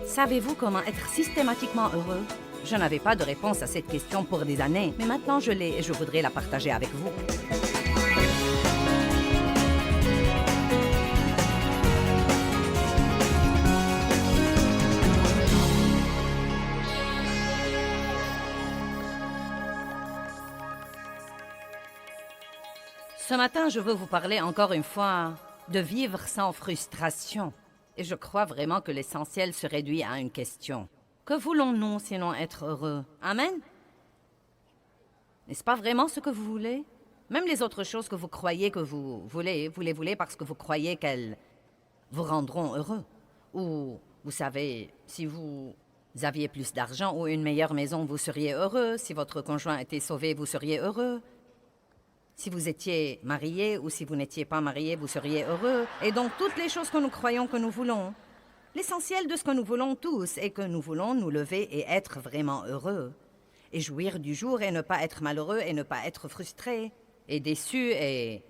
Savez-vous comment être systématiquement heureux? Je n'avais pas de réponse à cette question pour des années, mais maintenant je l'ai et je voudrais la partager avec vous. Ce matin, je veux vous parler encore une fois de vivre sans frustration. Et je crois vraiment que l'essentiel se réduit à une question. Que voulons-nous sinon être heureux? Amen? N'est-ce pas vraiment ce que vous voulez? Même les autres choses que vous croyez que vous les voulez parce que vous croyez qu'elles vous rendront heureux. Ou, vous savez, si vous aviez plus d'argent ou une meilleure maison, vous seriez heureux. Si votre conjoint était sauvé, vous seriez heureux. Si vous étiez marié ou si vous n'étiez pas marié, vous seriez heureux. Et donc, toutes les choses que nous croyons que nous voulons. L'essentiel de ce que nous voulons tous est que nous voulons nous lever et être vraiment heureux. Et jouir du jour et ne pas être malheureux et ne pas être frustré. Et déçu et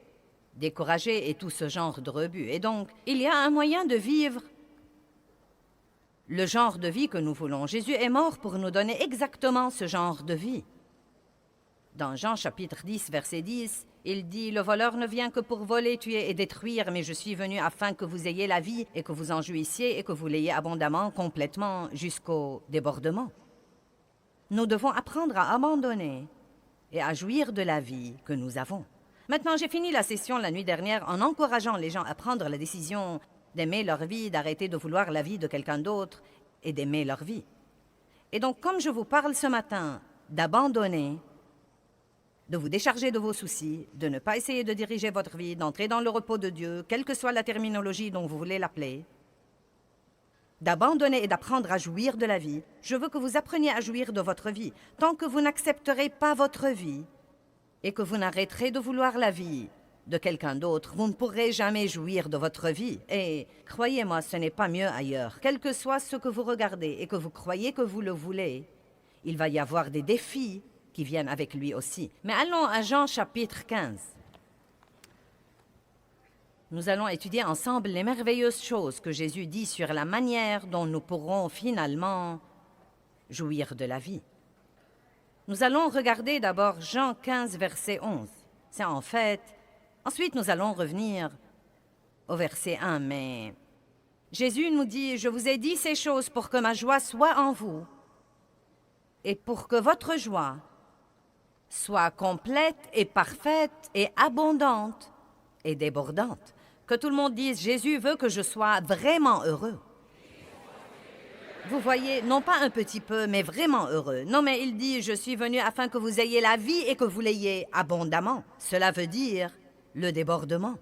découragé et tout ce genre de rebut. Et donc, il y a un moyen de vivre le genre de vie que nous voulons. Jésus est mort pour nous donner exactement ce genre de vie. Dans Jean chapitre 10, verset 10, il dit « Le voleur ne vient que pour voler, tuer et détruire, mais je suis venu afin que vous ayez la vie et que vous en jouissiez et que vous l'ayez abondamment, complètement, jusqu'au débordement. » Nous devons apprendre à abandonner et à jouir de la vie que nous avons. Maintenant, j'ai fini la session la nuit dernière en encourageant les gens à prendre la décision d'aimer leur vie, d'arrêter de vouloir la vie de quelqu'un d'autre et d'aimer leur vie. Et donc, comme je vous parle ce matin d'abandonner, de vous décharger de vos soucis, de ne pas essayer de diriger votre vie, d'entrer dans le repos de Dieu, quelle que soit la terminologie dont vous voulez l'appeler, d'abandonner et d'apprendre à jouir de la vie. Je veux que vous appreniez à jouir de votre vie. Tant que vous n'accepterez pas votre vie et que vous n'arrêterez de vouloir la vie de quelqu'un d'autre, vous ne pourrez jamais jouir de votre vie. Et croyez-moi, ce n'est pas mieux ailleurs. Quel que soit ce que vous regardez et que vous croyez que vous le voulez, il va y avoir des défis qui viennent avec lui aussi. Mais allons à Jean chapitre 15. Nous allons étudier ensemble les merveilleuses choses que Jésus dit sur la manière dont nous pourrons finalement jouir de la vie. Nous allons regarder d'abord Jean 15, verset 11. C'est en fait... Ensuite, nous allons revenir au verset 1, mais... Jésus nous dit « Je vous ai dit ces choses pour que ma joie soit en vous et pour que votre joie soit complète et parfaite et abondante et débordante. » Que tout le monde dise, Jésus veut que je sois vraiment heureux. Vous voyez, non pas un petit peu, mais vraiment heureux. Non, mais il dit, je suis venu afin que vous ayez la vie et que vous l'ayez abondamment. Cela veut dire le débordement.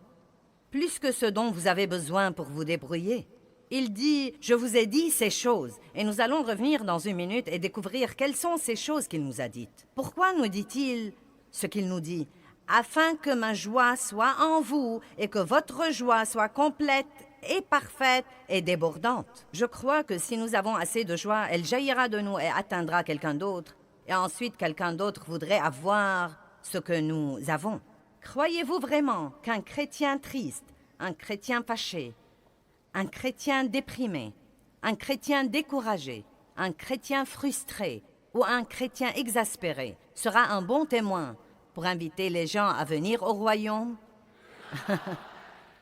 Plus que ce dont vous avez besoin pour vous débrouiller. Il dit, je vous ai dit ces choses. Et nous allons revenir dans une minute et découvrir quelles sont ces choses qu'il nous a dites. Pourquoi nous dit-il ce qu'il nous dit? Afin que ma joie soit en vous et que votre joie soit complète et parfaite et débordante. Je crois que si nous avons assez de joie, elle jaillira de nous et atteindra quelqu'un d'autre. Et ensuite, quelqu'un d'autre voudrait avoir ce que nous avons. Croyez-vous vraiment qu'un chrétien triste, un chrétien fâché, un chrétien déprimé, un chrétien découragé, un chrétien frustré ou un chrétien exaspéré sera un bon témoin pour inviter les gens à venir au royaume?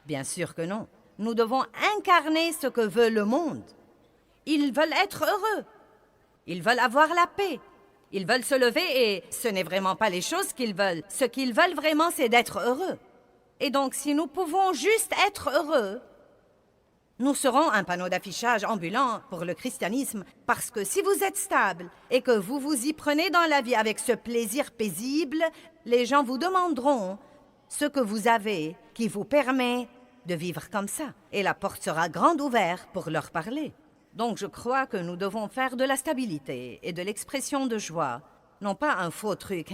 Bien sûr que non. Nous devons incarner ce que veut le monde. Ils veulent être heureux. Ils veulent avoir la paix. Ils veulent se lever et ce n'est vraiment pas les choses qu'ils veulent. Ce qu'ils veulent vraiment, c'est d'être heureux. Et donc, si nous pouvons juste être heureux, nous serons un panneau d'affichage ambulant pour le christianisme, parce que si vous êtes stable et que vous vous y prenez dans la vie avec ce plaisir paisible, les gens vous demanderont ce que vous avez qui vous permet de vivre comme ça. Et la porte sera grande ouverte pour leur parler. Donc je crois que nous devons faire de la stabilité et de l'expression de joie, non pas un faux truc,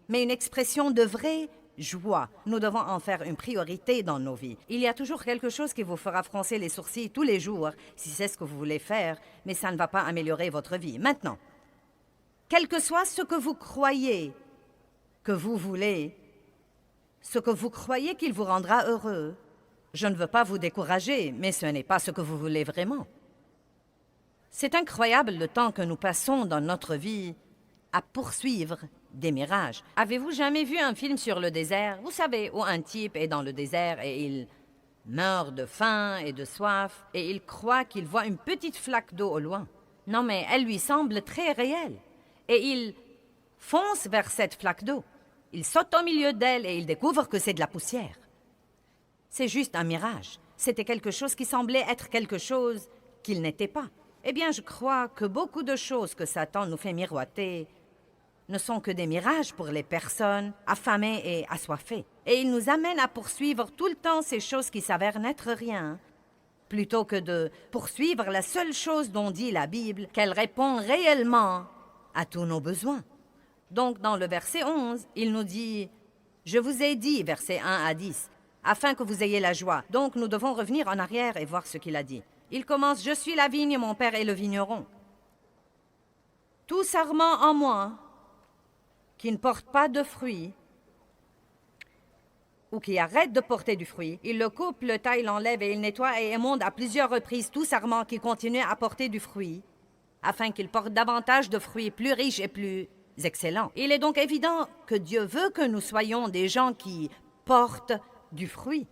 mais une expression de vraie joie. Nous devons en faire une priorité dans nos vies. Il y a toujours quelque chose qui vous fera froncer les sourcils tous les jours, si c'est ce que vous voulez faire, mais ça ne va pas améliorer votre vie. Maintenant, quel que soit ce que vous croyez que vous voulez, ce que vous croyez qu'il vous rendra heureux, je ne veux pas vous décourager, mais ce n'est pas ce que vous voulez vraiment. C'est incroyable le temps que nous passons dans notre vie à poursuivre des mirages. Avez-vous jamais vu un film sur le désert? Vous savez, où un type est dans le désert et il meurt de faim et de soif et il croit qu'il voit une petite flaque d'eau au loin. Non, mais elle lui semble très réelle. Et il fonce vers cette flaque d'eau. Il saute au milieu d'elle et il découvre que c'est de la poussière. C'est juste un mirage. C'était quelque chose qui semblait être quelque chose qu'il n'était pas. Eh bien, je crois que beaucoup de choses que Satan nous fait miroiter ne sont que des mirages pour les personnes affamées et assoiffées. Et il nous amène à poursuivre tout le temps ces choses qui s'avèrent n'être rien, plutôt que de poursuivre la seule chose dont dit la Bible, qu'elle répond réellement à tous nos besoins. Donc, dans le verset 11, il nous dit « Je vous ai dit, versets 1 à 10, afin que vous ayez la joie. » Donc, nous devons revenir en arrière et voir ce qu'il a dit. Il commence « Je suis la vigne, mon père est le vigneron. Tout sarment en moi qui ne porte pas de fruits ou qui arrête de porter du fruit, il le coupe, le taille, l'enlève et il nettoie et émonde à plusieurs reprises tout sarment qui continue à porter du fruit, afin qu'il porte davantage de fruits plus riches et plus excellents. Il est donc évident que Dieu veut que nous soyons des gens qui portent du fruit.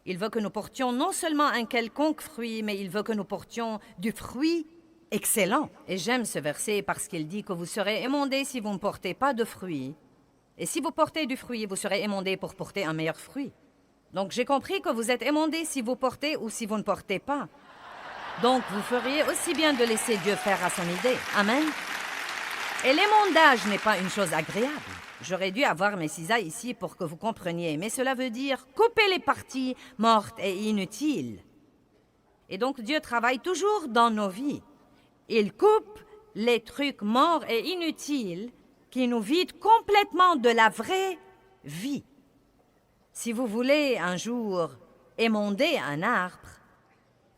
Il veut que nous portions non seulement un quelconque fruit, mais il veut que nous portions du fruit excellent. Et j'aime ce verset parce qu'il dit que vous serez émondés si vous ne portez pas de fruit. Et si vous portez du fruit, vous serez émondés pour porter un meilleur fruit. Donc j'ai compris que vous êtes émondés si vous portez ou si vous ne portez pas. Donc vous feriez aussi bien de laisser Dieu faire à son idée. Amen. Et l'émondage n'est pas une chose agréable. J'aurais dû avoir mes cisailles ici pour que vous compreniez, mais cela veut dire couper les parties mortes et inutiles. Et donc Dieu travaille toujours dans nos vies. Il coupe les trucs morts et inutiles qui nous vident complètement de la vraie vie. Si vous voulez un jour émonder un arbre,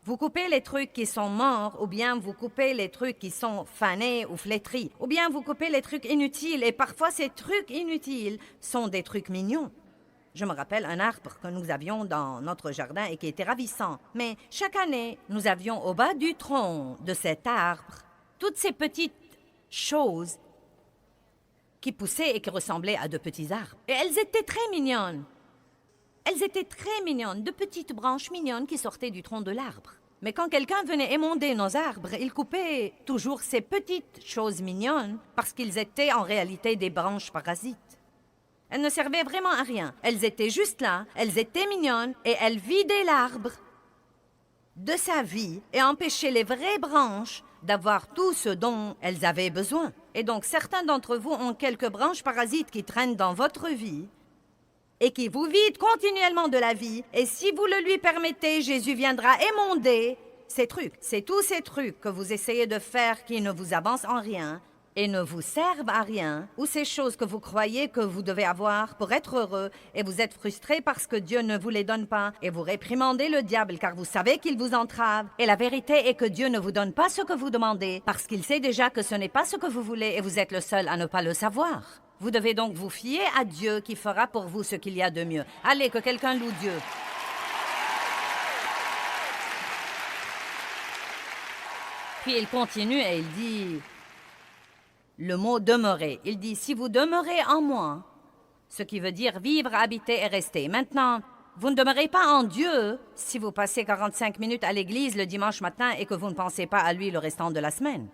vous coupez les trucs qui sont morts, ou bien vous coupez les trucs qui sont fanés ou flétris, ou bien vous coupez les trucs inutiles, et parfois ces trucs inutiles sont des trucs mignons. Je me rappelle un arbre que nous avions dans notre jardin et qui était ravissant. Mais chaque année, nous avions au bas du tronc de cet arbre toutes ces petites choses qui poussaient et qui ressemblaient à de petits arbres. Et elles étaient très mignonnes. Elles étaient très mignonnes, de petites branches mignonnes qui sortaient du tronc de l'arbre. Mais quand quelqu'un venait émonder nos arbres, il coupait toujours ces petites choses mignonnes parce qu'ils étaient en réalité des branches parasites. Elles ne servaient vraiment à rien. Elles étaient juste là, elles étaient mignonnes et elles vidaient l'arbre de sa vie et empêchaient les vraies branches d'avoir tout ce dont elles avaient besoin. Et donc certains d'entre vous ont quelques branches parasites qui traînent dans votre vie et qui vous vident continuellement de la vie. Et si vous le lui permettez, Jésus viendra émonder ces trucs. C'est tous ces trucs que vous essayez de faire qui ne vous avancent en rien et ne vous servent à rien, ou ces choses que vous croyez que vous devez avoir pour être heureux, et vous êtes frustrés parce que Dieu ne vous les donne pas, et vous réprimandez le diable car vous savez qu'il vous entrave. Et la vérité est que Dieu ne vous donne pas ce que vous demandez, parce qu'il sait déjà que ce n'est pas ce que vous voulez, et vous êtes le seul à ne pas le savoir. Vous devez donc vous fier à Dieu qui fera pour vous ce qu'il y a de mieux. Allez, que quelqu'un loue Dieu. Puis il continue et il dit... Le mot « demeurer », il dit « Si vous demeurez en moi », ce qui veut dire vivre, habiter et rester. Maintenant, vous ne demeurez pas en Dieu si vous passez 45 minutes à l'église le dimanche matin et que vous ne pensez pas à lui le restant de la semaine.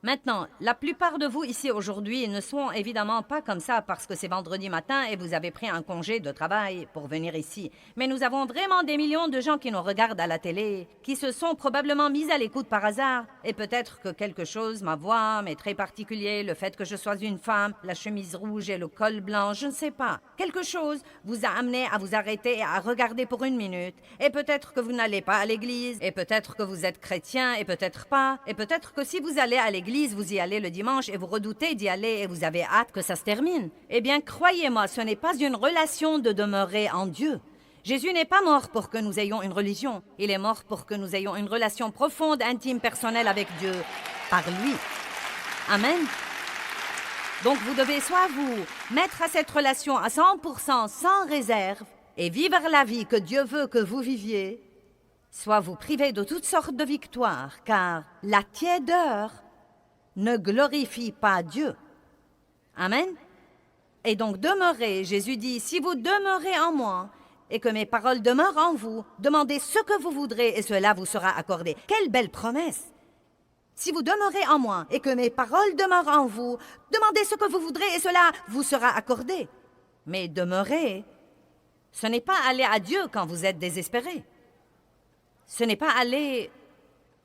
Maintenant, la plupart de vous ici aujourd'hui ne sont évidemment pas comme ça parce que c'est vendredi matin et vous avez pris un congé de travail pour venir ici. Mais nous avons vraiment des millions de gens qui nous regardent à la télé, qui se sont probablement mis à l'écoute par hasard. Et peut-être que quelque chose, ma voix, m'est très particulier, le fait que je sois une femme, la chemise rouge et le col blanc, je ne sais pas. Quelque chose vous a amené à vous arrêter et à regarder pour une minute. Et peut-être que vous n'allez pas à l'église, et peut-être que vous êtes chrétien, et peut-être pas. Et peut-être que si vous allez à l'église, vous y allez le dimanche et vous redoutez d'y aller et vous avez hâte que ça se termine. Eh bien, croyez-moi, ce n'est pas une relation de demeurer en Dieu. Jésus n'est pas mort pour que nous ayons une religion. Il est mort pour que nous ayons une relation profonde, intime, personnelle avec Dieu, par lui. Amen. Donc, vous devez soit vous mettre à cette relation à 100%, sans réserve, et vivre la vie que Dieu veut que vous viviez, soit vous privez de toutes sortes de victoires, car la tiédeur ne glorifie pas Dieu. Amen. Et donc demeurez, Jésus dit, si vous demeurez en moi et que mes paroles demeurent en vous, demandez ce que vous voudrez et cela vous sera accordé. Quelle belle promesse! Si vous demeurez en moi et que mes paroles demeurent en vous, demandez ce que vous voudrez et cela vous sera accordé. Mais demeurer, ce n'est pas aller à Dieu quand vous êtes désespéré. Ce n'est pas aller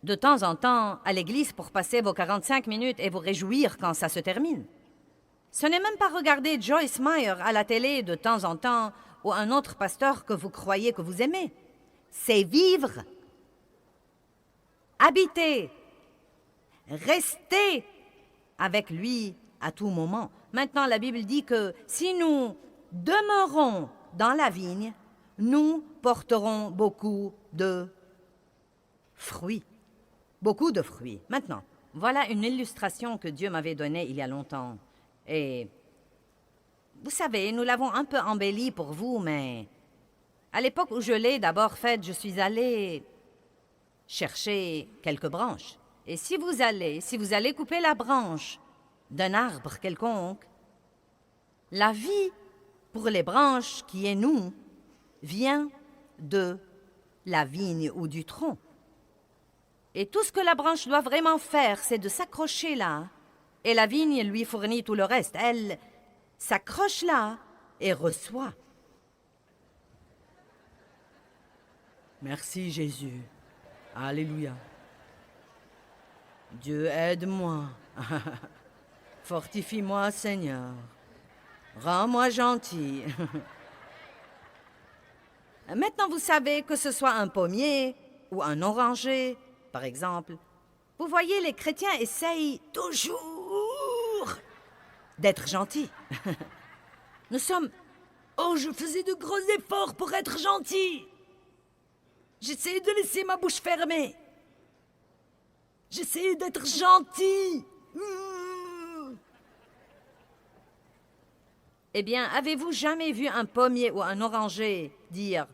de temps en temps à l'église pour passer vos 45 minutes et vous réjouir quand ça se termine. Ce n'est même pas regarder Joyce Meyer à la télé de temps en temps ou un autre pasteur que vous croyez que vous aimez. C'est vivre, habiter, rester avec lui à tout moment. Maintenant, la Bible dit que si nous demeurons dans la vigne, nous porterons beaucoup de fruits. Beaucoup de fruits. Maintenant, voilà une illustration que Dieu m'avait donnée il y a longtemps. Et vous savez, nous l'avons un peu embellie pour vous, mais à l'époque où je l'ai d'abord faite, je suis allée chercher quelques branches. Et si vous allez couper la branche d'un arbre quelconque, la vie pour les branches qui est nous vient de la vigne ou du tronc. Et tout ce que la branche doit vraiment faire, c'est de s'accrocher là, et la vigne lui fournit tout le reste. Elle s'accroche là et reçoit. Merci Jésus. Alléluia. Dieu aide-moi. Fortifie-moi Seigneur. Rends-moi gentil. Maintenant vous savez que ce soit un pommier ou un oranger, par exemple. Vous voyez, les chrétiens essayent toujours d'être gentils. Nous sommes... Oh, je faisais de gros efforts pour être gentil. J'essayais de laisser ma bouche fermée. J'essayais d'être gentil. Eh bien, avez-vous jamais vu un pommier ou un oranger dire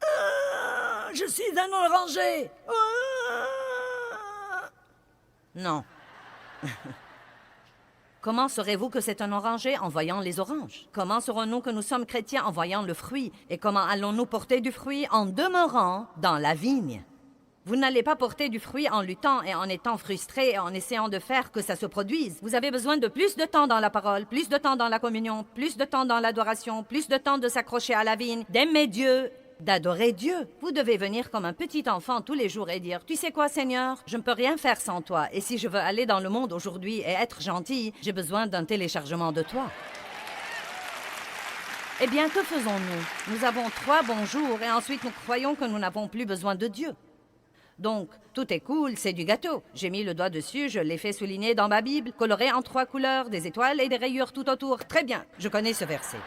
« Je suis un oranger !» Non. Comment saurez-vous que c'est un oranger en voyant les oranges? Comment saurons-nous que nous sommes chrétiens en voyant le fruit? Et comment allons-nous porter du fruit en demeurant dans la vigne? Vous n'allez pas porter du fruit en luttant et en étant frustré et en essayant de faire que ça se produise. Vous avez besoin de plus de temps dans la parole, plus de temps dans la communion, plus de temps dans l'adoration, plus de temps de s'accrocher à la vigne, d'aimer Dieu, d'adorer Dieu. Vous devez venir comme un petit enfant tous les jours et dire « Tu sais quoi, Seigneur? Je ne peux rien faire sans toi. Et si je veux aller dans le monde aujourd'hui et être gentil, j'ai besoin d'un téléchargement de toi. » Eh bien, que faisons-nous? Nous avons 3 bons jours et ensuite nous croyons que nous n'avons plus besoin de Dieu. Donc, tout est cool, c'est du gâteau. J'ai mis le doigt dessus, je l'ai fait souligner dans ma Bible, coloré en 3 couleurs, des étoiles et des rayures tout autour. Très bien, je connais ce verset.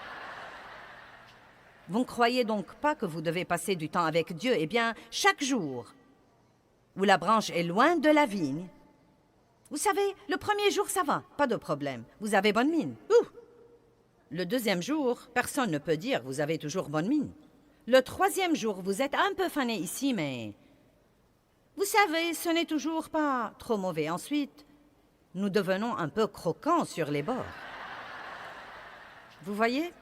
Vous ne croyez donc pas que vous devez passer du temps avec Dieu? Eh bien, chaque jour où la branche est loin de la vigne, vous savez, le premier jour, ça va, pas de problème. Vous avez bonne mine. Ouh! Le 2e jour, personne ne peut dire vous avez toujours bonne mine. Le 3e jour, vous êtes un peu fané ici, mais... Vous savez, ce n'est toujours pas trop mauvais. Ensuite, nous devenons un peu croquants sur les bords. Vous voyez?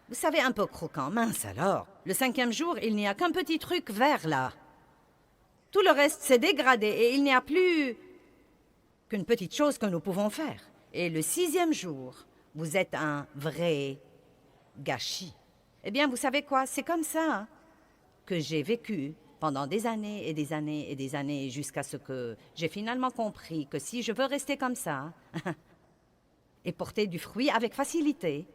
Vous savez, un peu croquant. Mince alors. Le 5e jour, il n'y a qu'un petit truc vert là. Tout le reste s'est dégradé et il n'y a plus qu'une petite chose que nous pouvons faire. Et le 6e jour, vous êtes un vrai gâchis. Eh bien, vous savez quoi? C'est comme ça que j'ai vécu pendant des années et des années et des années jusqu'à ce que j'ai finalement compris que si je veux rester comme ça et porter du fruit avec facilité,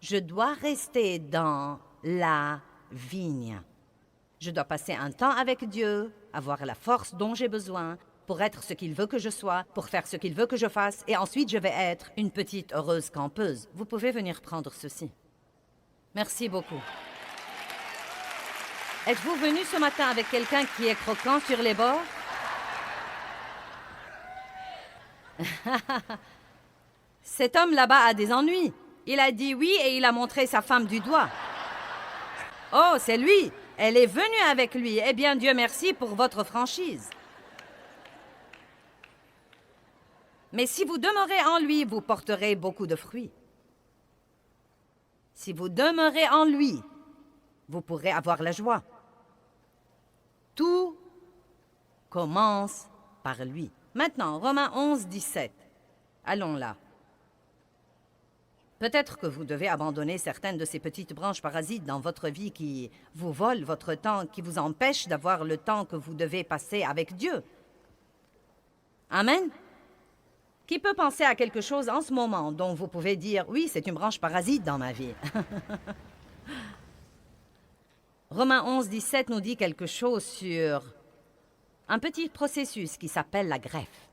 je dois rester dans la vigne. Je dois passer un temps avec Dieu, avoir la force dont j'ai besoin pour être ce qu'il veut que je sois, pour faire ce qu'il veut que je fasse, et ensuite je vais être une petite heureuse campeuse. Vous pouvez venir prendre ceci. Merci beaucoup. Êtes-vous venu ce matin avec quelqu'un qui est croquant sur les bords? Cet homme là-bas a des ennuis. Il a dit oui et il a montré sa femme du doigt. Oh, c'est lui! Elle est venue avec lui. Eh bien, Dieu merci pour votre franchise. Mais si vous demeurez en lui, vous porterez beaucoup de fruits. Si vous demeurez en lui, vous pourrez avoir la joie. Tout commence par lui. Maintenant, Romains 11, 17. Allons là. Peut-être que vous devez abandonner certaines de ces petites branches parasites dans votre vie qui vous volent votre temps, qui vous empêchent d'avoir le temps que vous devez passer avec Dieu. Amen. Qui peut penser à quelque chose en ce moment dont vous pouvez dire « Oui, c'est une branche parasite dans ma vie ». Romains 11, 17 nous dit quelque chose sur un petit processus qui s'appelle la greffe.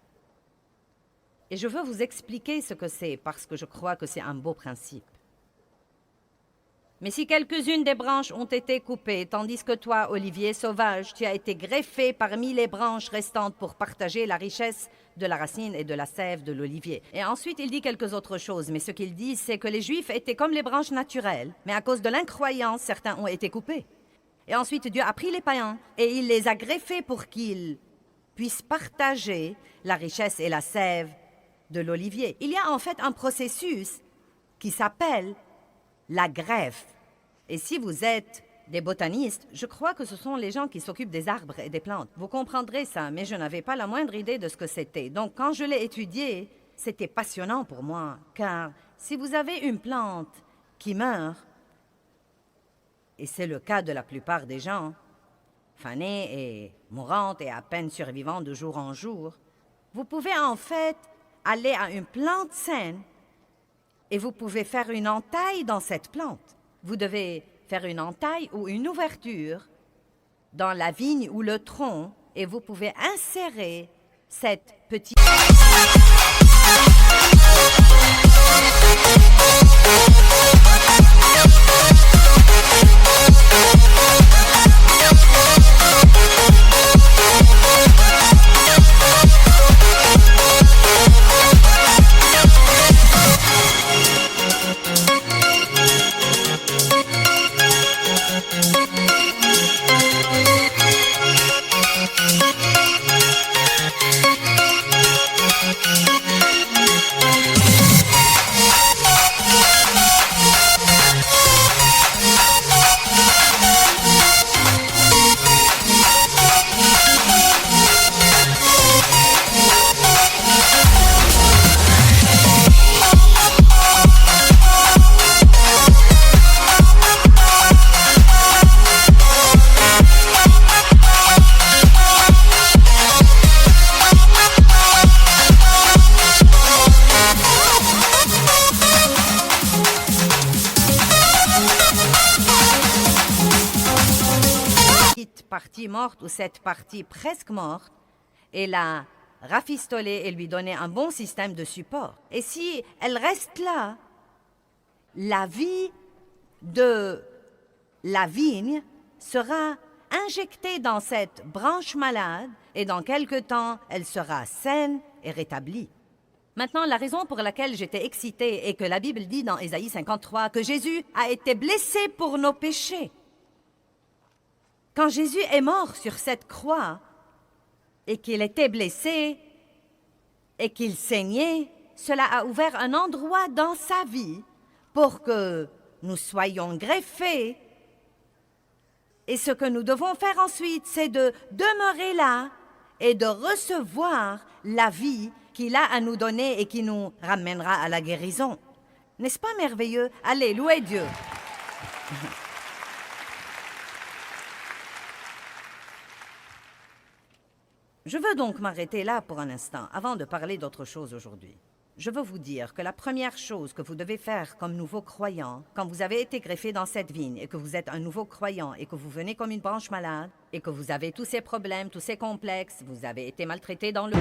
Et je veux vous expliquer ce que c'est parce que je crois que c'est un beau principe. Mais si quelques-unes des branches ont été coupées, tandis que toi, olivier sauvage, tu as été greffé parmi les branches restantes pour partager la richesse de la racine et de la sève de l'olivier. Et ensuite, il dit quelques autres choses, mais ce qu'il dit, c'est que les Juifs étaient comme les branches naturelles, mais à cause de l'incroyance, certains ont été coupés. Et ensuite, Dieu a pris les païens et il les a greffés pour qu'ils puissent partager la richesse et la sève de l'olivier. Il y a en fait un processus qui s'appelle la greffe. Et si vous êtes des botanistes, je crois que ce sont les gens qui s'occupent des arbres et des plantes. Vous comprendrez ça, mais je n'avais pas la moindre idée de ce que c'était. Donc, quand je l'ai étudié, c'était passionnant pour moi, car si vous avez une plante qui meurt, et c'est le cas de la plupart des gens, fanée et mourante et à peine survivant de jour en jour, vous pouvez en fait aller à une plante saine et vous pouvez faire une entaille dans cette plante. Vous devez faire une entaille ou une ouverture dans la vigne ou le tronc et vous pouvez insérer cette petite... partie morte ou cette partie presque morte et la rafistoler et lui donner un bon système de support. Et si elle reste là, la vie de la vigne sera injectée dans cette branche malade et dans quelque temps, elle sera saine et rétablie. Maintenant, la raison pour laquelle j'étais excitée est que la Bible dit dans Ésaïe 53 que Jésus a été blessé pour nos péchés. Quand Jésus est mort sur cette croix et qu'il était blessé et qu'il saignait, cela a ouvert un endroit dans sa vie pour que nous soyons greffés. Et ce que nous devons faire ensuite, c'est de demeurer là et de recevoir la vie qu'il a à nous donner et qui nous ramènera à la guérison. N'est-ce pas merveilleux? Allez, louez Dieu. Je veux donc m'arrêter là pour un instant avant de parler d'autre chose aujourd'hui. Je veux vous dire que la première chose que vous devez faire comme nouveau croyant, quand vous avez été greffé dans cette vigne et que vous êtes un nouveau croyant et que vous venez comme une branche malade et que vous avez tous ces problèmes, tous ces complexes, vous avez été maltraité dans le...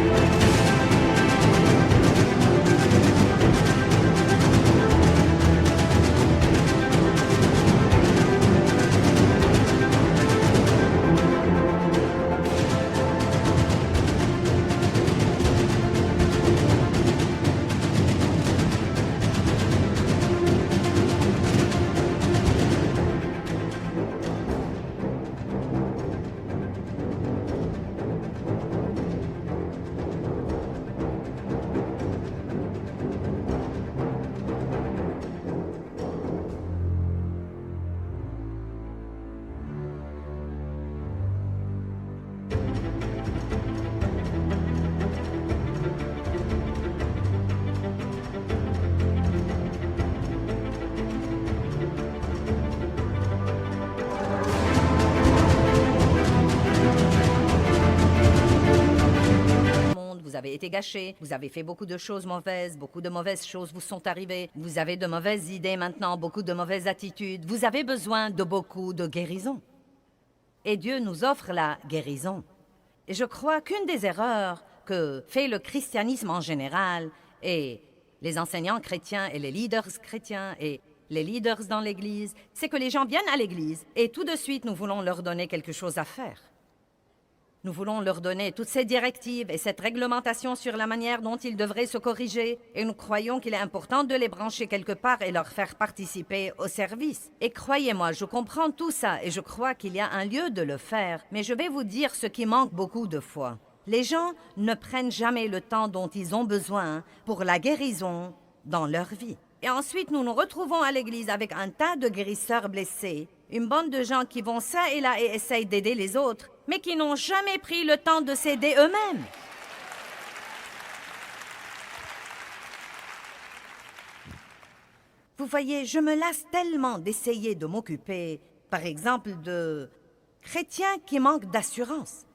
avez été gâché, vous avez fait beaucoup de choses mauvaises, beaucoup de mauvaises choses vous sont arrivées, vous avez de mauvaises idées maintenant, beaucoup de mauvaises attitudes, vous avez besoin de beaucoup de guérison. Et Dieu nous offre la guérison. Et je crois qu'une des erreurs que fait le christianisme en général, et les enseignants chrétiens et les leaders chrétiens et les leaders dans l'Église, c'est que les gens viennent à l'Église et tout de suite nous voulons leur donner quelque chose à faire. Nous voulons leur donner toutes ces directives et cette réglementation sur la manière dont ils devraient se corriger et nous croyons qu'il est important de les brancher quelque part et leur faire participer au service. Et croyez-moi, je comprends tout ça et je crois qu'il y a un lieu de le faire, mais je vais vous dire ce qui manque beaucoup de fois. Les gens ne prennent jamais le temps dont ils ont besoin pour la guérison dans leur vie. Et ensuite, nous nous retrouvons à l'église avec un tas de guérisseurs blessés, une bande de gens qui vont ça et là et essayent d'aider les autres, mais qui n'ont jamais pris le temps de s'aider eux-mêmes. Vous voyez, je me lasse tellement d'essayer de m'occuper, par exemple, de chrétiens qui manquent d'assurance.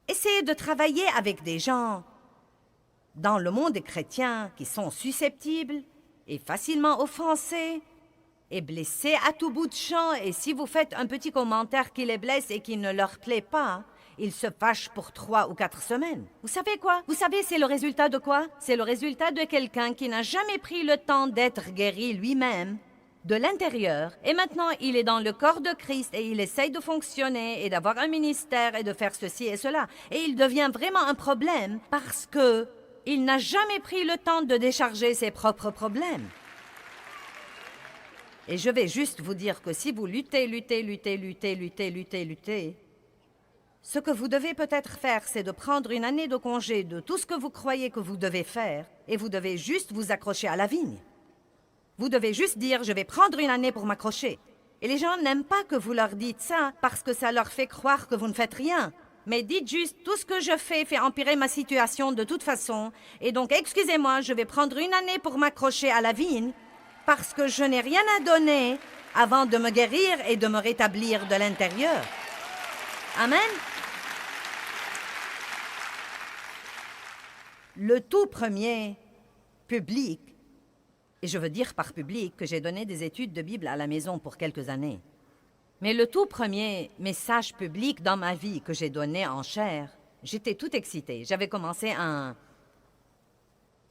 Essayez de travailler avec des gens dans le monde chrétien qui sont susceptibles et facilement offensés et blessés à tout bout de champ. Et si vous faites un petit commentaire qui les blesse et qui ne leur plaît pas, ils se fâchent pour 3 ou 4 semaines. Vous savez quoi? Vous savez, c'est le résultat de quoi? C'est le résultat de quelqu'un qui n'a jamais pris le temps d'être guéri lui-même de l'intérieur, et maintenant il est dans le corps de Christ et il essaye de fonctionner et d'avoir un ministère et de faire ceci et cela. Et il devient vraiment un problème parce que il n'a jamais pris le temps de décharger ses propres problèmes. Et je vais juste vous dire que si vous luttez, ce que vous devez peut-être faire, c'est de prendre une année de congé de tout ce que vous croyez que vous devez faire et vous devez juste vous accrocher à la vigne. Vous devez juste dire « je vais prendre une année pour m'accrocher ». Et les gens n'aiment pas que vous leur dites ça parce que ça leur fait croire que vous ne faites rien. Mais dites juste « tout ce que je fais fait empirer ma situation de toute façon. Et donc, excusez-moi, je vais prendre une année pour m'accrocher à la vigne parce que je n'ai rien à donner avant de me guérir et de me rétablir de l'intérieur. » Amen. Le tout premier public, et je veux dire par public que j'ai donné des études de Bible à la maison pour quelques années. Mais le tout premier message public dans ma vie que j'ai donné en chair, j'étais toute excitée. J'avais commencé un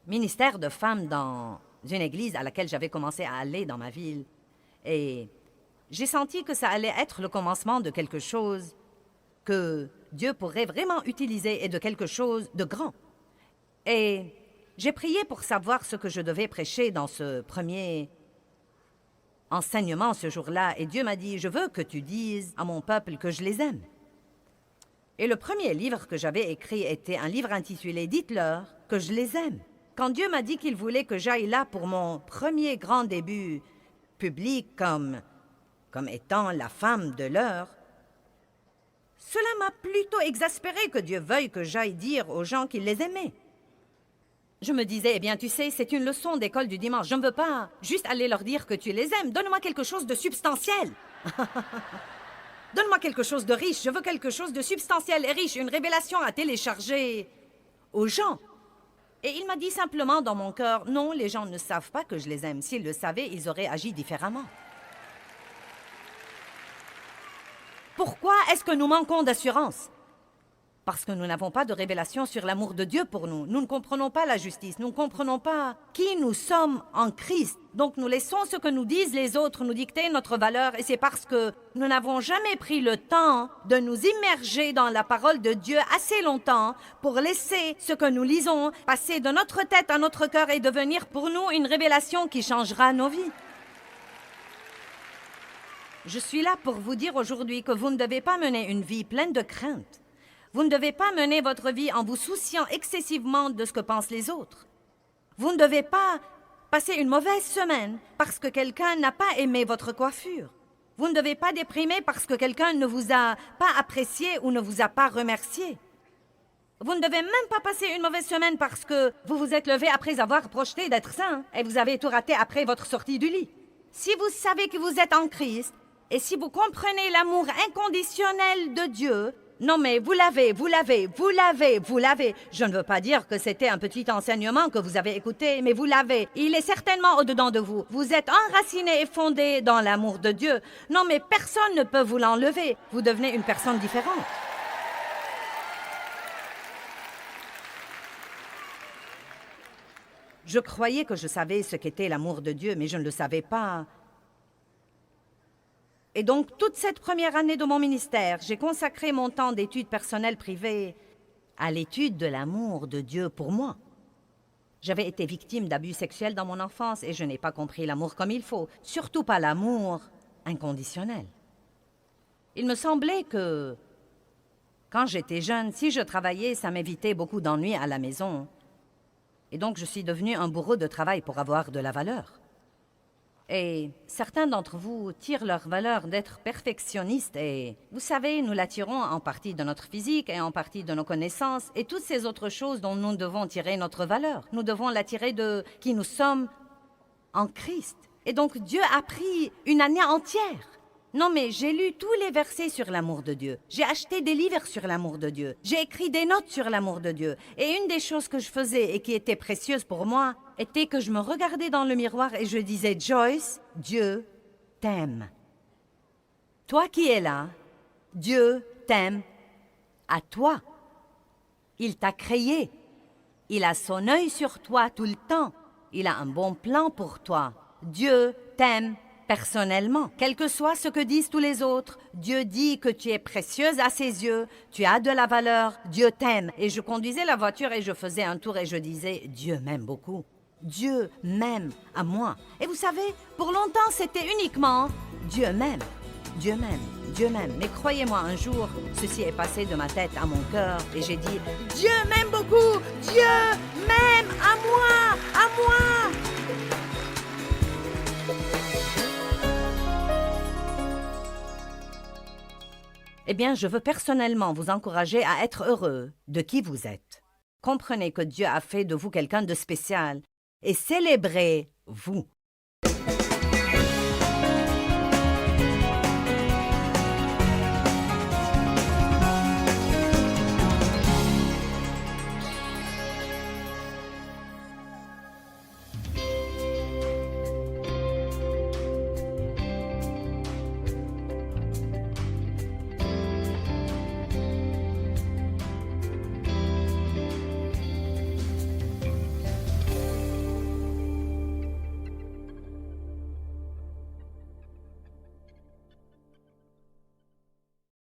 ministère de femmes dans une église à laquelle j'avais commencé à aller dans ma ville. Et j'ai senti que ça allait être le commencement de quelque chose que Dieu pourrait vraiment utiliser et de quelque chose de grand. Et j'ai prié pour savoir ce que je devais prêcher dans ce premier enseignement ce jour-là. Et Dieu m'a dit, je veux que tu dises à mon peuple que je les aime. Et le premier livre que j'avais écrit était un livre intitulé « Dites-leur que je les aime ». Quand Dieu m'a dit qu'il voulait que j'aille là pour mon premier grand début public comme étant la femme de l'heure, cela m'a plutôt exaspéré que Dieu veuille que j'aille dire aux gens qu'il les aimait. Je me disais, eh bien, tu sais, c'est une leçon d'école du dimanche. Je ne veux pas juste aller leur dire que tu les aimes. Donne-moi quelque chose de substantiel. Donne-moi quelque chose de riche. Je veux quelque chose de substantiel et riche, une révélation à télécharger aux gens. Et il m'a dit simplement dans mon cœur, non, les gens ne savent pas que je les aime. S'ils le savaient, ils auraient agi différemment. Pourquoi est-ce que nous manquons d'assurance? Parce que nous n'avons pas de révélation sur l'amour de Dieu pour nous. Nous ne comprenons pas la justice. Nous ne comprenons pas qui nous sommes en Christ. Donc nous laissons ce que nous disent les autres nous dicter notre valeur. Et c'est parce que nous n'avons jamais pris le temps de nous immerger dans la parole de Dieu assez longtemps pour laisser ce que nous lisons passer de notre tête à notre cœur et devenir pour nous une révélation qui changera nos vies. Je suis là pour vous dire aujourd'hui que vous ne devez pas mener une vie pleine de crainte. Vous ne devez pas mener votre vie en vous souciant excessivement de ce que pensent les autres. Vous ne devez pas passer une mauvaise semaine parce que quelqu'un n'a pas aimé votre coiffure. Vous ne devez pas déprimer parce que quelqu'un ne vous a pas apprécié ou ne vous a pas remercié. Vous ne devez même pas passer une mauvaise semaine parce que vous vous êtes levé après avoir projeté d'être saint et vous avez tout raté après votre sortie du lit. Si vous savez que vous êtes en Christ et si vous comprenez l'amour inconditionnel de Dieu, Non mais vous l'avez, vous l'avez, vous l'avez, vous l'avez. Je ne veux pas dire que c'était un petit enseignement que vous avez écouté, mais vous l'avez. Il est certainement au-dedans de vous. Vous êtes enraciné et fondé dans l'amour de Dieu. Non mais personne ne peut vous l'enlever. Vous devenez une personne différente. Je croyais que je savais ce qu'était l'amour de Dieu, mais je ne le savais pas. Et donc, toute cette première année de mon ministère, j'ai consacré mon temps d'études personnelles privées à l'étude de l'amour de Dieu pour moi. J'avais été victime d'abus sexuels dans mon enfance et je n'ai pas compris l'amour comme il faut, surtout pas l'amour inconditionnel. Il me semblait que, quand j'étais jeune, si je travaillais, ça m'évitait beaucoup d'ennuis à la maison. Et donc, je suis devenue un bourreau de travail pour avoir de la valeur. Et certains d'entre vous tirent leur valeur d'être perfectionnistes et, vous savez, nous la tirons en partie de notre physique et en partie de nos connaissances et toutes ces autres choses dont nous devons tirer notre valeur. Nous devons la tirer de qui nous sommes en Christ. Et donc Dieu a pris une année entière. Non mais j'ai lu tous les versets sur l'amour de Dieu. J'ai acheté des livres sur l'amour de Dieu. J'ai écrit des notes sur l'amour de Dieu. Et une des choses que je faisais et qui était précieuse pour moi était que je me regardais dans le miroir et je disais « Joyce, Dieu t'aime. Toi qui es là, Dieu t'aime à toi. Il t'a créé. Il a son œil sur toi tout le temps. Il a un bon plan pour toi. Dieu t'aime personnellement. Quel que soit ce que disent tous les autres, Dieu dit que tu es précieuse à ses yeux, tu as de la valeur, Dieu t'aime. Et je conduisais la voiture et je faisais un tour et je disais « Dieu m'aime beaucoup. Dieu m'aime à moi. » Et vous savez, pour longtemps, c'était uniquement « Dieu m'aime, Dieu m'aime, Dieu m'aime. » Mais croyez-moi, un jour, ceci est passé de ma tête à mon cœur et j'ai dit « Dieu m'aime beaucoup, Dieu m'aime à moi, à moi. » Eh bien, je veux personnellement vous encourager à être heureux de qui vous êtes. Comprenez que Dieu a fait de vous quelqu'un de spécial et célébrez-vous.